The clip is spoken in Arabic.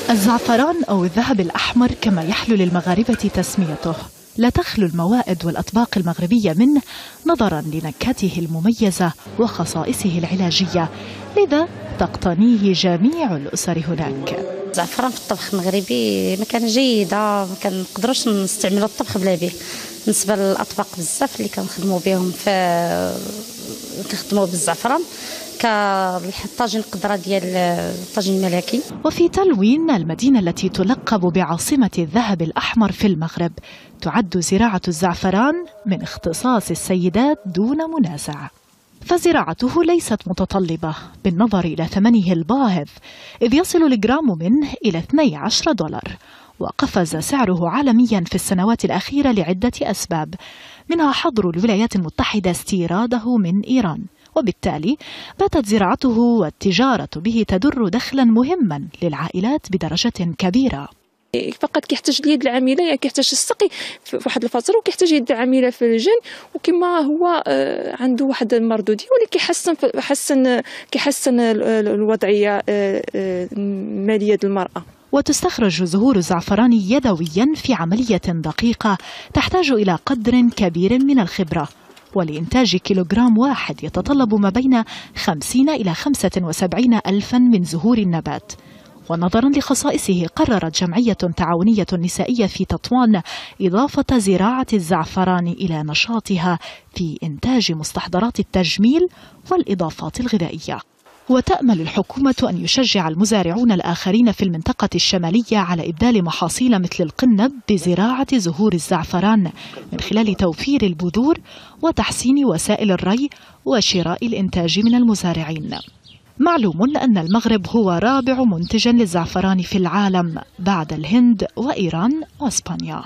الزعفران أو الذهب الأحمر كما يحلو للمغاربة تسميته لا تخلو الموائد والأطباق المغربية منه نظرا لنكهته المميزة وخصائصه العلاجية، لذا تقتنيه جميع الأسر هناك. الزعفران في الطبخ المغربي مكانة جيدة، ما كنقدروش نستعملوا الطبخ بلا به. بالنسبة للأطباق بزاف اللي كنخدموا بهم كنخدموا بالزعفران كالطاجين القدرة ديال الطاجين الملكي. وفي تلوين، المدينة التي تلقب بعاصمة الذهب الأحمر في المغرب، تعد زراعة الزعفران من اختصاص السيدات دون منازع، فزراعته ليست متطلبة بالنظر إلى ثمنه الباهظ، إذ يصل الجرام منه إلى $12، وقفز سعره عالميا في السنوات الأخيرة لعدة أسباب، منها حظر الولايات المتحدة استيراده من إيران، وبالتالي باتت زراعته والتجارة به تدر دخلا مهما للعائلات بدرجة كبيرة. فقط كيحتاج اليد العامله، يعني كيحتاج السقي في واحد الفتره، وكيحتاج يد عامله في الجن، وكما هو عنده واحد المردوديه واللي كيحسن الوضعيه الماليه ديال المراه. وتستخرج زهور الزعفران يدويا في عملية دقيقة تحتاج إلى قدر كبير من الخبرة، ولإنتاج كيلوغرام واحد يتطلب ما بين 50 إلى 75 ألفا من زهور النبات. ونظرا لخصائصه، قررت جمعية تعاونية نسائية في تطوان إضافة زراعة الزعفران إلى نشاطها في إنتاج مستحضرات التجميل والإضافات الغذائية. وتأمل الحكومة أن يشجع المزارعون الآخرين في المنطقة الشمالية على إبدال محاصيل مثل القنب بزراعة زهور الزعفران من خلال توفير البذور وتحسين وسائل الري وشراء الإنتاج من المزارعين. معلوم أن المغرب هو رابع منتج للزعفران في العالم بعد الهند وإيران وإسبانيا.